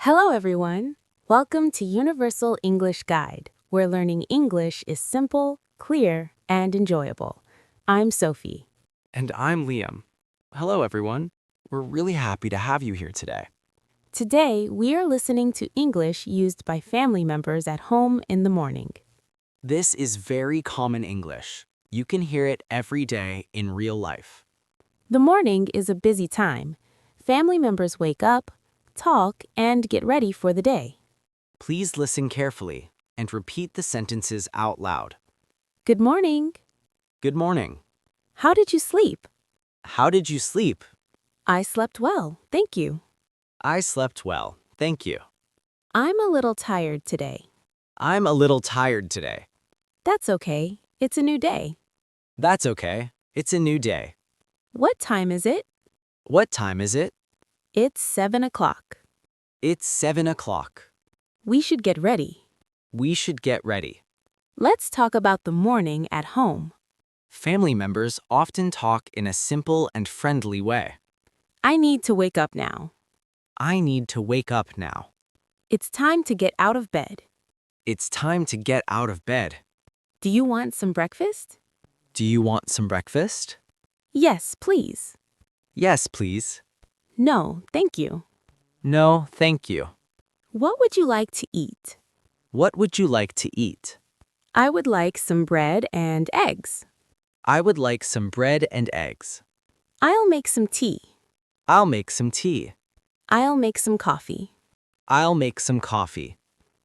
Hello, everyone. Welcome to Universal English Guide, where learning English is simple, clear, and enjoyable. I'm Sophie. And I'm Liam. Hello, everyone. We're really happy to have you here today. Today, we are listening to English used by family members at home in the morning. This is very common English. You can hear it every day in real life. The morning is a busy time. Family members wake up, talk, and get ready for the day. Please listen carefully and repeat the sentences out loud. Good morning. Good morning. How did you sleep? How did you sleep? I slept well, thank you. I slept well, thank you. I'm a little tired today. I'm a little tired today. That's okay. It's a new day. That's okay. It's a new day. What time is it? What time is it? It's 7 o'clock. It's 7 o'clock. We should get ready. We should get ready. Let's talk about the morning at home. Family members often talk in a simple and friendly way. I need to wake up now. I need to wake up now. It's time to get out of bed. It's time to get out of bed. Do you want some breakfast? Do you want some breakfast? Yes, please. Yes, please. No, thank you. No, thank you. What would you like to eat? What would you like to eat? I would like some bread and eggs. I would like some bread and eggs. I'll make some tea. I'll make some tea. I'll make some coffee. I'll make some coffee.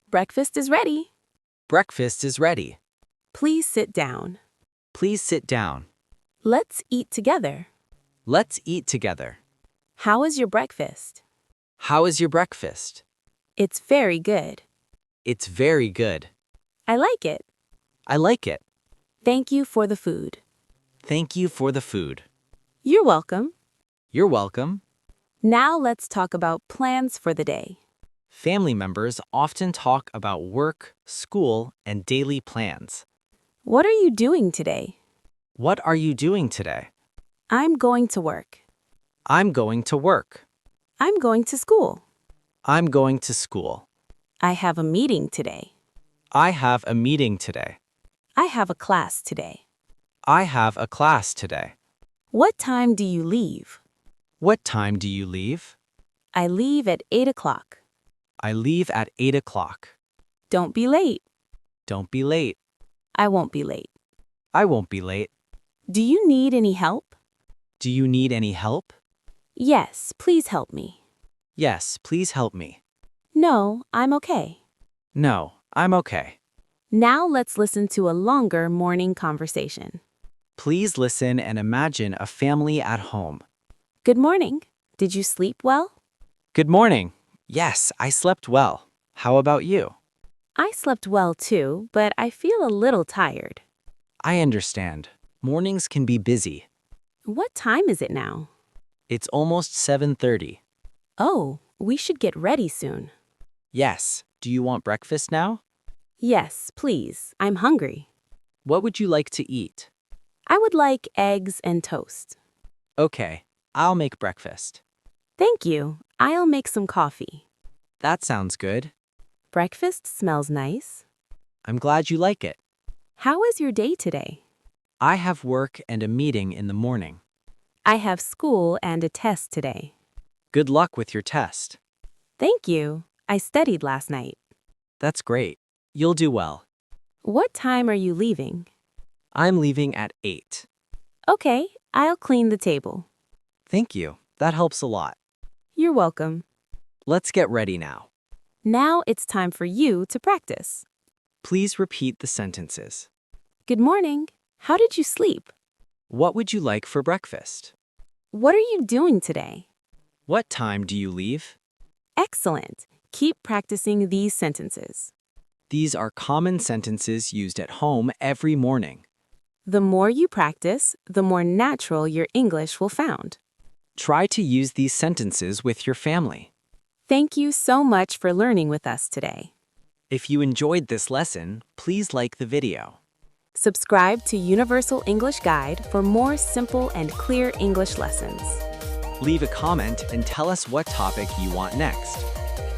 Breakfast is ready. Breakfast is ready. Please sit down. Please sit down. Let's eat together. Let's eat together. How is your breakfast? How is your breakfast? It's very good. It's very good. I like it. I like it. Thank you for the food. Thank you for the food. You're welcome. You're welcome. Now let's talk about plans for the day. Family members often talk about work, school, and daily plans. What are you doing today? What are you doing today? I'm going to work. I'm going to work. I'm going to school. I'm going to school. I have a meeting today. I have a meeting today. I have a class today. I have a class today. What time do you leave? What time do you leave? I leave at 8 o'clock. I leave at 8 o'clock. Don't be late. Don't be late. I won't be late. I won't be late. Do you need any help? Do you need any help? Yes, please help me. Yes, please help me. No, I'm okay. No, I'm okay. Now let's listen to a longer morning conversation. Please listen and imagine a family at home. Good morning. Did you sleep well? Good morning. Yes, I slept well. How about you? I slept well too, but I feel a little tired. I understand. Mornings can be busy. What time is it now? It's almost 7:30. Oh, we should get ready soon. Yes. Do you want breakfast now? Yes, please. I'm hungry. What would you like to eat? I would like eggs and toast. Okay, I'll make breakfast. Thank you. I'll make some coffee. That sounds good. Breakfast smells nice. I'm glad you like it. How is your day today? I have work and a meeting in the morning. I have school and a test today. Good luck with your test. Thank you. I studied last night. That's great. You'll do well. What time are you leaving? I'm leaving at 8. Okay, I'll clean the table. Thank you. That helps a lot. You're welcome. Let's get ready now. Now it's time for you to practice. Please repeat the sentences. Good morning. How did you sleep? What would you like for breakfast? What are you doing today? What time do you leave? Excellent. Keep practicing these sentences. These are common sentences used at home every morning. The more you practice, the more natural your English will sound. Try to use these sentences with your family. Thank you so much for learning with us today. If you enjoyed this lesson, please like the video. Subscribe to Universal English Guide for more simple and clear English lessons. Leave a comment and tell us what topic you want next.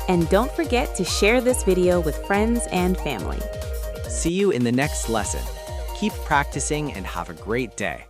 And don't forget to share this video with friends and family. See you in the next lesson. Keep practicing and have a great day.